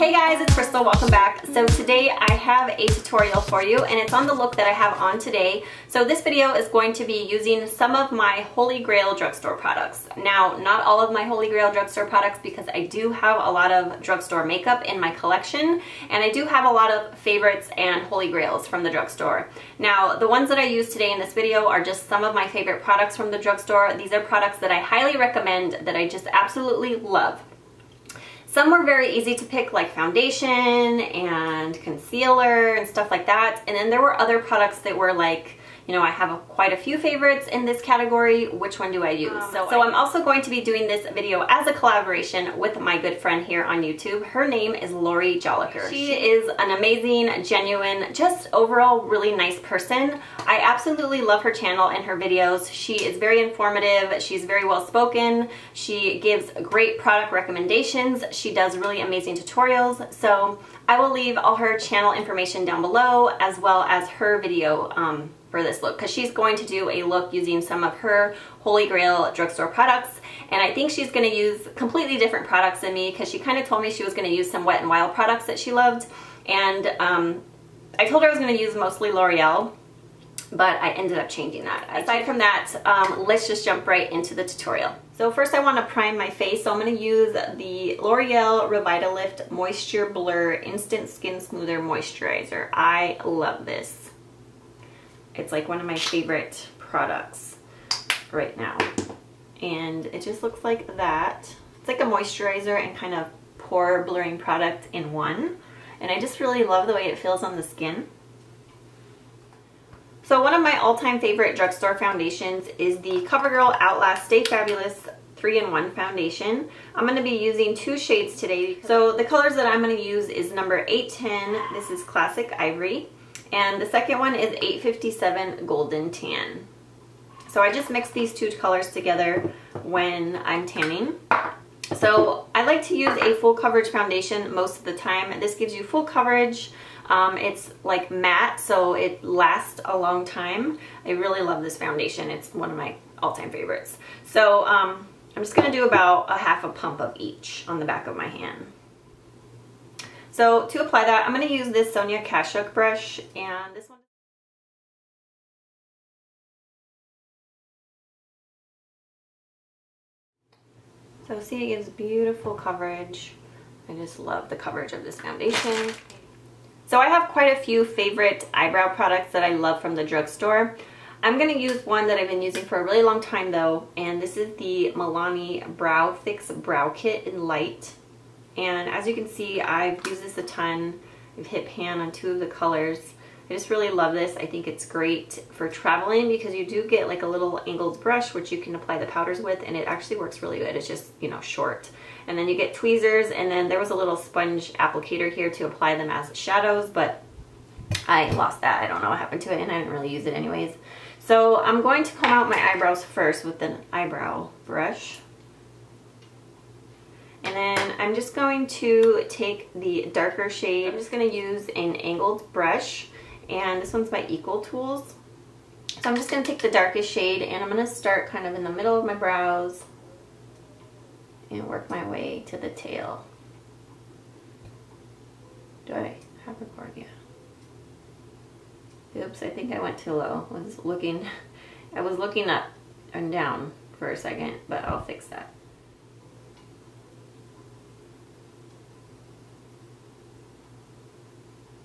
Hey guys, it's Krystal, welcome back. So today I have a tutorial for you and it's on the look that I have on today. So this video is going to be using some of my Holy Grail drugstore products. Now, not all of my Holy Grail drugstore products because I do have a lot of drugstore makeup in my collection and I do have a lot of favorites and Holy Grails from the drugstore. Now, the ones that I use today in this video are just some of my favorite products from the drugstore. These are products that I highly recommend that I just absolutely love. Some were very easy to pick, like foundation and concealer and stuff like that. And then there were other products that were like, you know, I have quite a few favorites in this category. Which one do I use? So I'm also going to be doing this video as a collaboration with my good friend here on YouTube. Her name is Laurie Jolicoeur. She is an amazing, genuine, just overall really nice person. I absolutely love her channel and her videos. She is very informative. She's very well spoken. She gives great product recommendations. She does really amazing tutorials. So I will leave all her channel information down below as well as her video for this look, because she's going to do a look using some of her Holy Grail drugstore products, and I think she's going to use completely different products than me, because she kind of told me she was going to use some Wet n Wild products that she loved, and I told her I was going to use mostly L'Oreal, but I ended up changing that. Aside from that, let's just jump right into the tutorial. So first I want to prime my face, so I'm going to use the L'Oreal Revitalift Moisture Blur Instant Skin Smoother Moisturizer. I love this. It's like one of my favorite products right now. And it just looks like that. It's like a moisturizer and kind of pore blurring product in one. And I just really love the way it feels on the skin. So one of my all-time favorite drugstore foundations is the Covergirl Outlast Stay Fabulous 3-in-1 foundation. I'm going to be using two shades today. So the colors that I'm going to use is number 810. This is Classic Ivory. And the second one is 857 Golden Tan. So I just mix these two colors together when I'm tanning. So I like to use a full coverage foundation most of the time. This gives you full coverage. It's like matte, so it lasts a long time. I really love this foundation. It's one of my all-time favorites. So I'm just going to do about a half a pump of each on the back of my hand. So to apply that, I'm going to use this Sonia Kashuk brush, and this one. So see, it gives beautiful coverage. I just love the coverage of this foundation. So I have quite a few favorite eyebrow products that I love from the drugstore. I'm going to use one that I've been using for a really long time though, and this is the Milani Brow Fix Brow Kit in Light. And as you can see, I've used this a ton. I've hit pan on two of the colors. I just really love this. I think it's great for traveling because you do get like a little angled brush which you can apply the powders with, and it actually works really good. It's just, you know, short. And then you get tweezers, and then there was a little sponge applicator here to apply them as shadows, but I lost that. I don't know what happened to it, and I didn't really use it anyways. So I'm going to comb out my eyebrows first with an eyebrow brush. And then I'm just going to take the darker shade. I'm just going to use an angled brush, and this one's by Equal Tools. So I'm just going to take the darkest shade, and I'm going to start kind of in the middle of my brows and work my way to the tail. Do I have record? Yeah. Oops, I think I went too low. I was looking up and down for a second, but I'll fix that.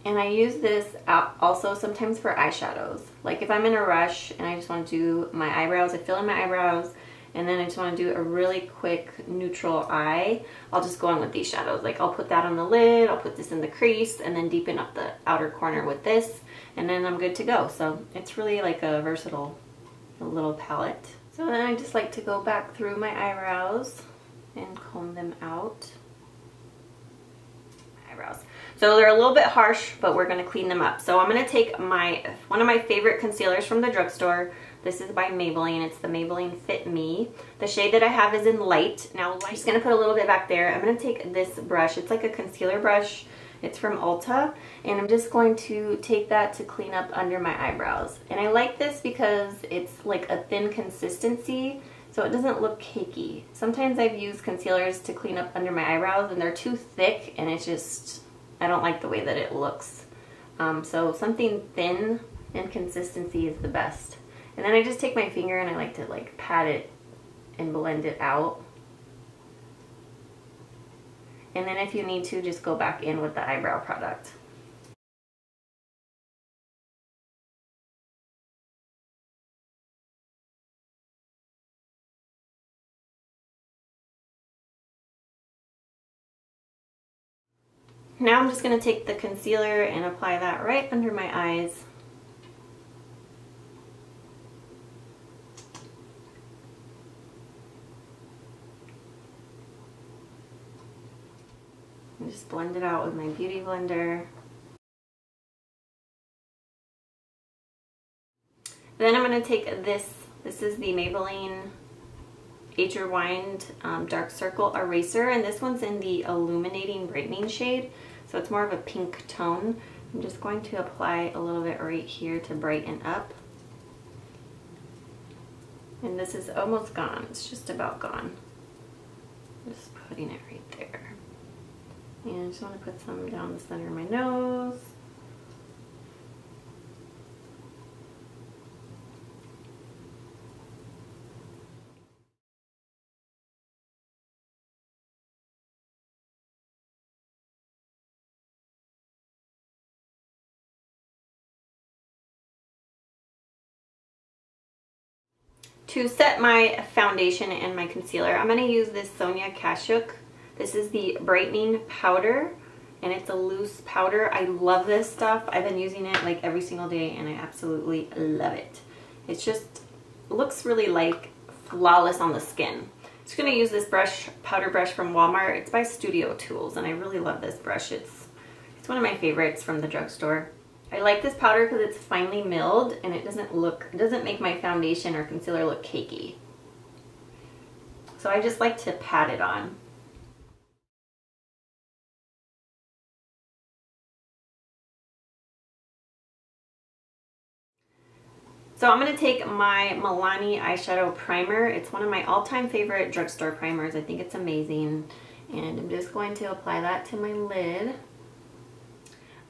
And I use this also sometimes for eyeshadows. Like if I'm in a rush and I just want to do my eyebrows, I fill in my eyebrows, and then I just want to do a really quick neutral eye, I'll just go on with these shadows. Like I'll put that on the lid, I'll put this in the crease, and then deepen up the outer corner with this, and then I'm good to go. So it's really like a versatile little palette. So then I just like to go back through my eyebrows and comb them out. Eyebrows. So they're a little bit harsh, but we're going to clean them up. So I'm going to take one of my favorite concealers from the drugstore. This is by Maybelline. It's the Maybelline Fit Me. The shade that I have is in Light. Now I'm just going to put a little bit back there. I'm going to take this brush. It's like a concealer brush. It's from Ulta. And I'm just going to take that to clean up under my eyebrows. And I like this because it's like a thin consistency. so it doesn't look cakey. Sometimes I've used concealers to clean up under my eyebrows and they're too thick and it's just, I don't like the way that it looks. So something thin and consistency is the best. And then I just take my finger and I like to like pat it and blend it out. And then if you need to, just go back in with the eyebrow product. Now I'm just going to take the concealer and apply that right under my eyes. And just blend it out with my beauty blender. Then I'm going to take this is the Maybelline Age Rewind Dark Circle Eraser, and this one's in the Illuminating Brightening shade, so it's more of a pink tone. I'm just going to apply a little bit right here to brighten up. And this is almost gone, it's just about gone. Just putting it right there. And I just want to put some down the center of my nose. To set my foundation and my concealer, I'm going to use this Sonia Kashuk. This is the brightening powder, and it's a loose powder. I love this stuff. I've been using it like every single day, and I absolutely love it. It's just looks really like flawless on the skin. I'm just going to use this brush, powder brush from Walmart. It's by Studio Tools, and I really love this brush. It's one of my favorites from the drugstore. I like this powder because it's finely milled and it doesn't make my foundation or concealer look cakey. So I just like to pat it on. So I'm going to take my Milani eyeshadow primer. It's one of my all-time favorite drugstore primers. I think it's amazing. And I'm just going to apply that to my lid.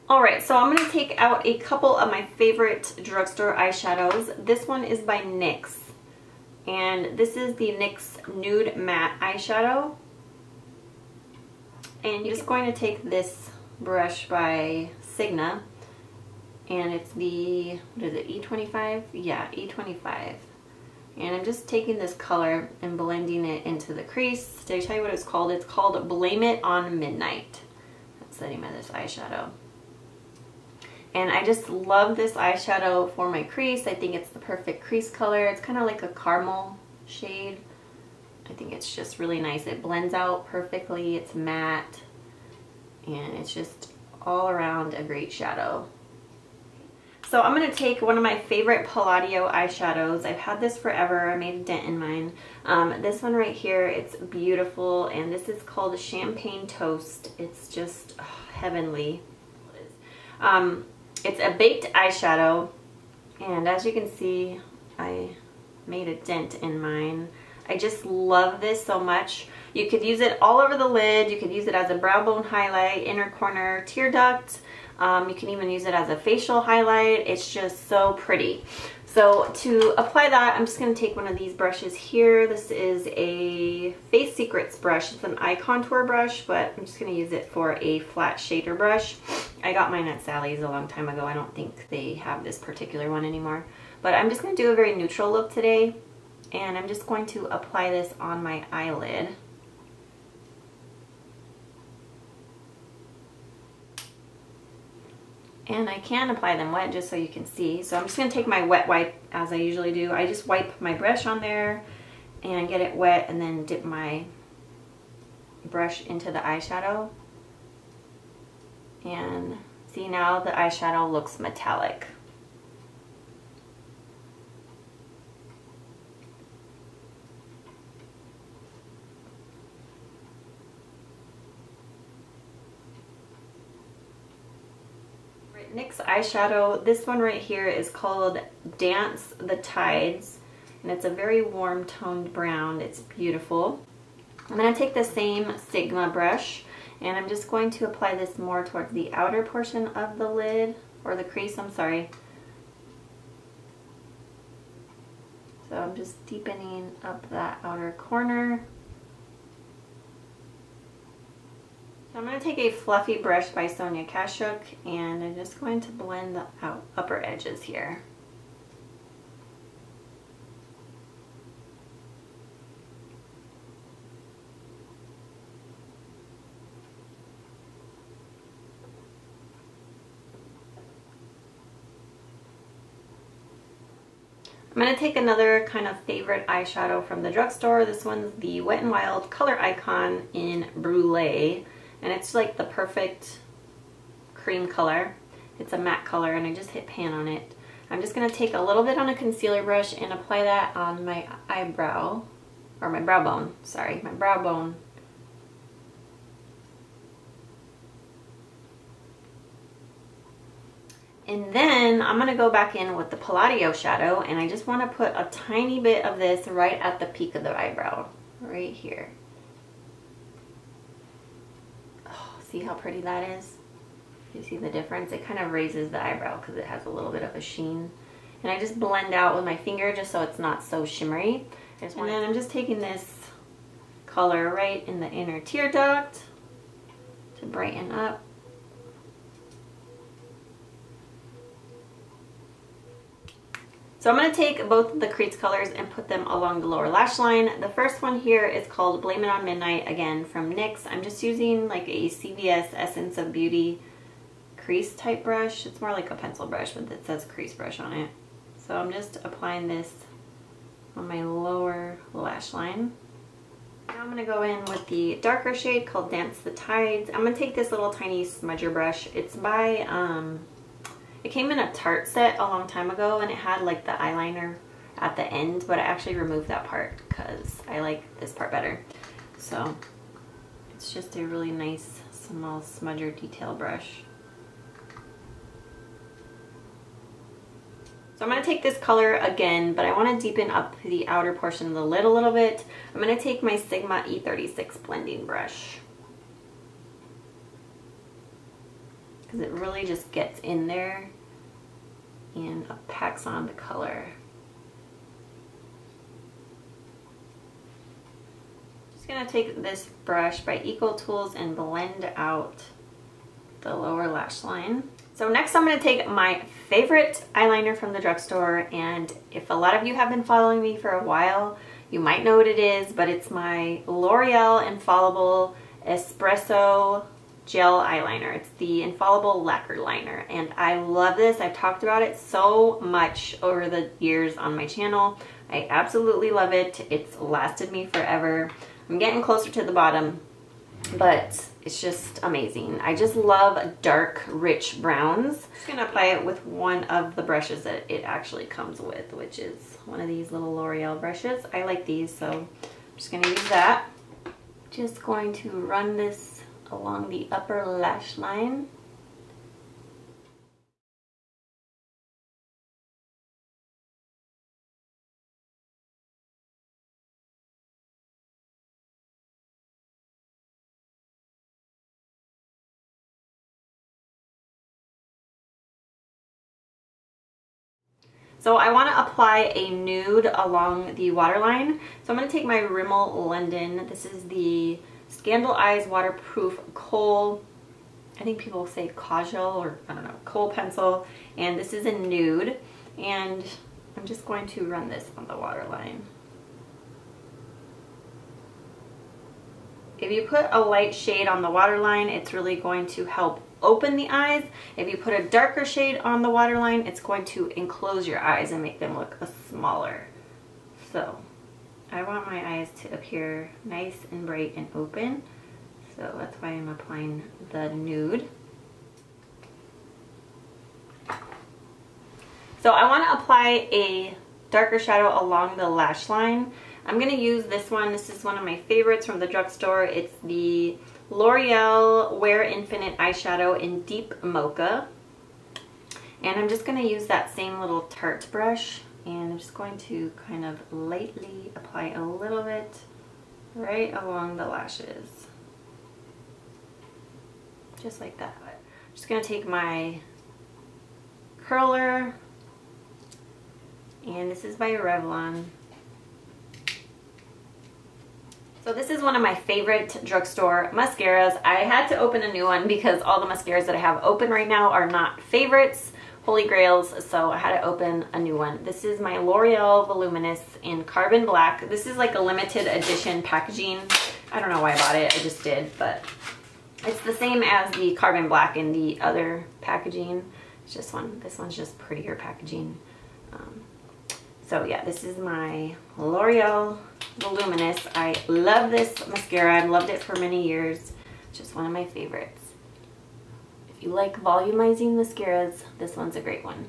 Alright, so I'm going to take out a couple of my favorite drugstore eyeshadows. This one is by NYX. And this is the NYX Nude Matte Eyeshadow. And you're just going to take this brush by Sigma. And it's the, what is it, E25? Yeah, E25. And I'm just taking this color and blending it into the crease. Did I tell you what it's called? It's called Blame It on Midnight. That's the name of this eyeshadow. And I just love this eyeshadow for my crease. I think it's the perfect crease color. It's kind of like a caramel shade. I think it's just really nice. It blends out perfectly. It's matte. And it's just all around a great shadow. So I'm going to take one of my favorite Palladio eyeshadows. I've had this forever. I made a dent in mine. This one right here, it's beautiful. And this is called Champagne Toast. It's just heavenly. It's a baked eyeshadow, and as you can see, I made a dent in mine. I just love this so much. You could use it all over the lid. You could use it as a brow bone highlight, inner corner tear duct. You can even use it as a facial highlight. It's just so pretty. So to apply that, I'm just going to take one of these brushes here. This is a Face Secrets brush. It's an eye contour brush, but I'm just going to use it for a flat shader brush. I got mine at Sally's a long time ago. I don't think they have this particular one anymore. But I'm just going to do a very neutral look today. And I'm just going to apply this on my eyelid. And I can apply them wet just so you can see. So I'm just going to take my wet wipe as I usually do. I just wipe my brush on there and get it wet and then dip my brush into the eyeshadow. And see, now the eyeshadow looks metallic. NYX eyeshadow, this one right here is called Dance the Tides, and it's a very warm toned brown. It's beautiful. I'm going to take the same Sigma brush, and I'm just going to apply this more towards the outer portion of the lid, or the crease, I'm sorry. So I'm just deepening up that outer corner. So I'm going to take a fluffy brush by Sonia Kashuk, and I'm just going to blend the upper edges here. I'm going to take another kind of favorite eyeshadow from the drugstore. This one's the Wet n Wild Color Icon in Brûlée, and it's like the perfect cream color. It's a matte color, and I just hit pan on it. I'm just going to take a little bit on a concealer brush and apply that on my eyebrow, or my brow bone, sorry, my brow bone. And then I'm going to go back in with the Palladio shadow, and I just want to put a tiny bit of this right at the peak of the eyebrow, right here. Oh, see how pretty that is? You see the difference? It kind of raises the eyebrow because it has a little bit of a sheen. And I just blend out with my finger just so it's not so shimmery. And then I'm just taking this color right in the inner tear duct to brighten up. So I'm going to take both of the crease colors and put them along the lower lash line. The first one here is called Blame It on Midnight, again from NYX. I'm just using like a CVS Essence of Beauty crease type brush. It's more like a pencil brush, but it says crease brush on it. So I'm just applying this on my lower lash line. Now I'm going to go in with the darker shade called Dance the Tides. I'm going to take this little tiny smudger brush. It's by it came in a Tarte set a long time ago, and it had like the eyeliner at the end, but I actually removed that part because I like this part better. So it's just a really nice small smudger detail brush. So I'm going to take this color again, but I want to deepen up the outer portion of the lid a little bit. I'm going to take my Sigma E36 blending brush, because it really just gets in there and packs on the color. Just gonna take this brush by Eco Tools and blend out the lower lash line. So next I'm gonna take my favorite eyeliner from the drugstore, and if a lot of you have been following me for a while, you might know what it is, but it's my L'Oreal Infallible Espresso gel eyeliner. It's the Infallible Lacquer liner, and I love this. I've talked about it so much over the years on my channel. I absolutely love it. It's lasted me forever. I'm getting closer to the bottom, but it's just amazing. I just love dark, rich browns. I'm just gonna apply it with one of the brushes that it actually comes with, which is one of these little L'Oreal brushes. I like these, so I'm just gonna use that. Just going to run this along the upper lash line. So I want to apply a nude along the waterline. So I'm going to take my Rimmel London. This is the ScandalEYES waterproof Kohl, I think people say Kajal, or I don't know, Kohl pencil, and this is a nude, and I'm just going to run this on the waterline. If you put a light shade on the waterline, it's really going to help open the eyes. If you put a darker shade on the waterline, it's going to enclose your eyes and make them look smaller. So I want my eyes to appear nice and bright and open, so that's why I'm applying the nude. So I want to apply a darker shadow along the lash line. I'm going to use this one. This is one of my favorites from the drugstore. It's the L'Oreal Wear Infinite eyeshadow in Deep Mocha. And I'm just going to use that same little Tarte brush And I'm just going to kind of lightly apply a little bit right along the lashes. Just like that. I'm just going to take my curler, and this is by Revlon. So this is one of my favorite drugstore mascaras. I had to open a new one because all the mascaras that I have open right now are not favorites, Holy Grails, so I had to open a new one. This is my L'Oreal Voluminous in Carbon Black. This is like a limited edition packaging. I don't know why I bought it, I just did, but it's the same as the Carbon Black in the other packaging. It's just this one's just prettier packaging. So yeah, this is my L'Oreal Voluminous. I love this mascara. I've loved it for many years. It's just one of my favorites. If you like volumizing mascaras, this one's a great one.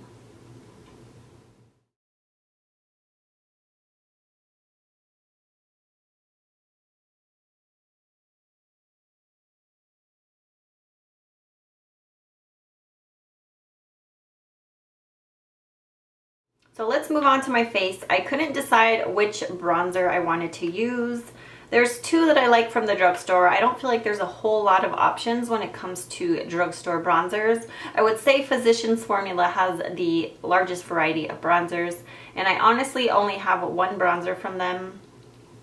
So let's move on to my face. I couldn't decide which bronzer I wanted to use. There's two that I like from the drugstore. I don't feel like there's a whole lot of options when it comes to drugstore bronzers. I would say Physicians Formula has the largest variety of bronzers, and I honestly only have one bronzer from them.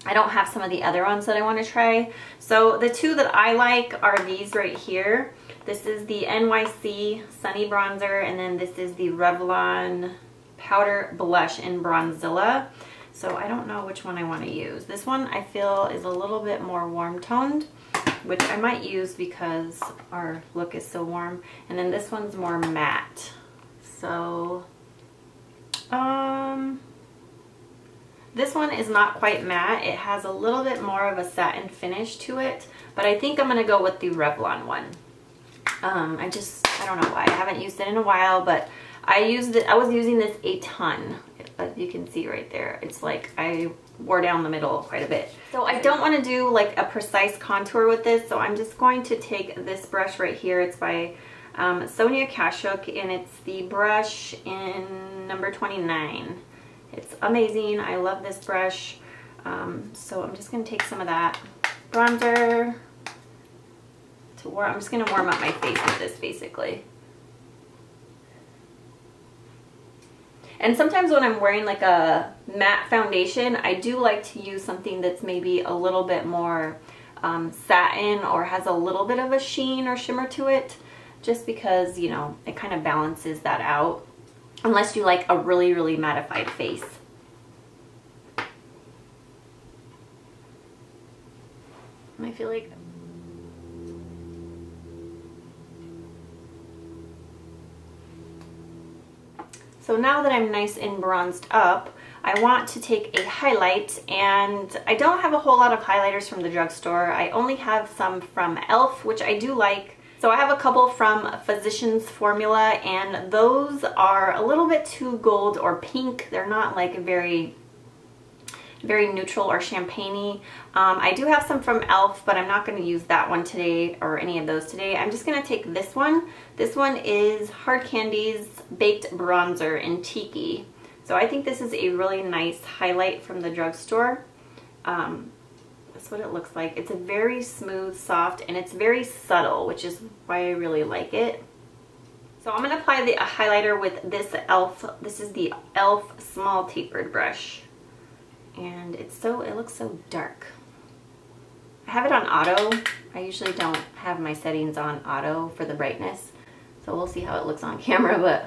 I don't have some of the other ones that I want to try. So the two that I like are these right here. This is the NYC Sunny Bronzer, and then this is the Revlon Powder Blush in Bronzilla. So I don't know which one I want to use. This one I feel is a little bit more warm toned, which I might use because our look is so warm. And then this one's more matte. So this one is not quite matte. It has a little bit more of a satin finish to it, but I think I'm gonna go with the Revlon one. I don't know why. I haven't used it in a while, but I was using this a ton, as you can see right there. It's like I wore down the middle quite a bit. So I don't want to do like a precise contour with this, so I'm just going to take this brush right here. It's by Sonia Kashuk, and it's the brush in number 29. It's amazing. I love this brush. So I'm just going to take some of that bronzer to I'm just going to warm up my face with this basically. And sometimes when I'm wearing like a matte foundation, I do like to use something that's maybe a little bit more satin or has a little bit of a sheen or shimmer to it, just because, you know, it kind of balances that out, unless you like a really, really mattified face. And I feel like so now that I'm nice and bronzed up, I want to take a highlight, and I don't have a whole lot of highlighters from the drugstore. I only have some from e.l.f., which I do like. So I have a couple from Physicians Formula, and those are a little bit too gold or pink. They're not like very neutral or champagne-y. I do have some from e.l.f., but I'm not going to use that one today or any of those today. I'm just going to take this one. This one is Hard Candy's Baked Bronzer in Tiki. So I think this is a really nice highlight from the drugstore. That's what it looks like. It's a very smooth, soft, and it's very subtle, which is why I really like it. So I'm going to apply the highlighter with this e.l.f. This is the e.l.f. Small Tapered Brush. And it looks so dark. I have it on auto. I usually don't have my settings on auto for the brightness, so we'll see how it looks on camera, but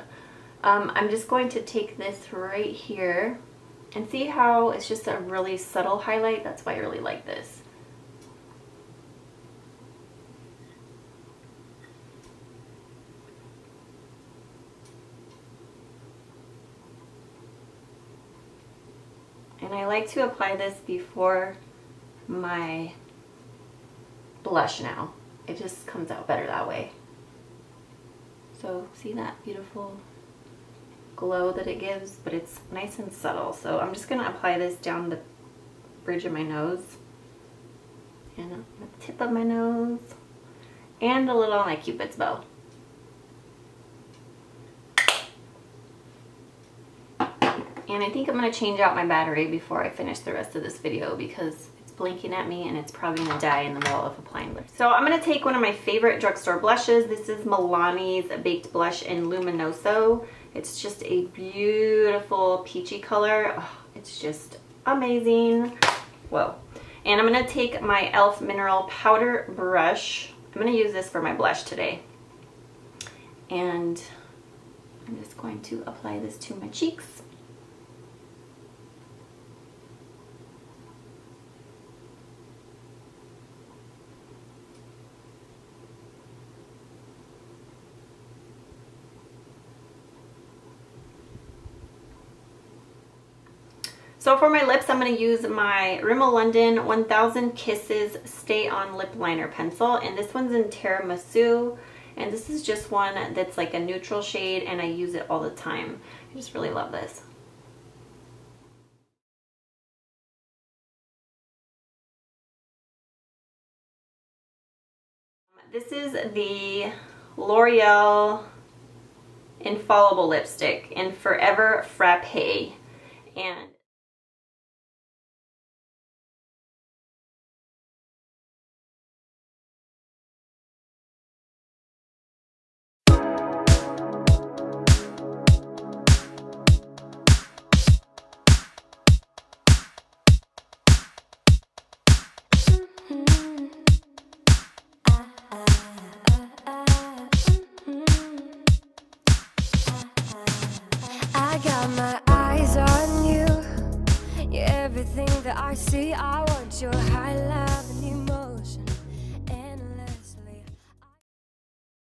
I'm just going to take this right here and see how it's just a really subtle highlight. That's why I really like this. And I like to apply this before my blush now. It just comes out better that way. So see that beautiful glow that it gives, but it's nice and subtle. So I'm just going to apply this down the bridge of my nose and on the tip of my nose and a little on my Cupid's bow. And I think I'm going to change out my battery before I finish the rest of this video because it's blinking at me and it's probably going to die in the middle of applying blush. So I'm going to take one of my favorite drugstore blushes. This is Milani's Baked Blush in Luminoso. It's just a beautiful peachy color. Oh, it's just amazing. Whoa. And I'm going to take my e.l.f. Mineral Powder Brush. I'm going to use this for my blush today. And I'm just going to apply this to my cheeks. So for my lips, I'm going to use my Rimmel London 1000 Kisses Stay On Lip Liner Pencil. And this one's in Tiramisu. And this is just one that's like a neutral shade and I use it all the time. I just really love this. This is the L'Oreal Infallible lipstick in Forever Frappe. And I see, I want your highlight.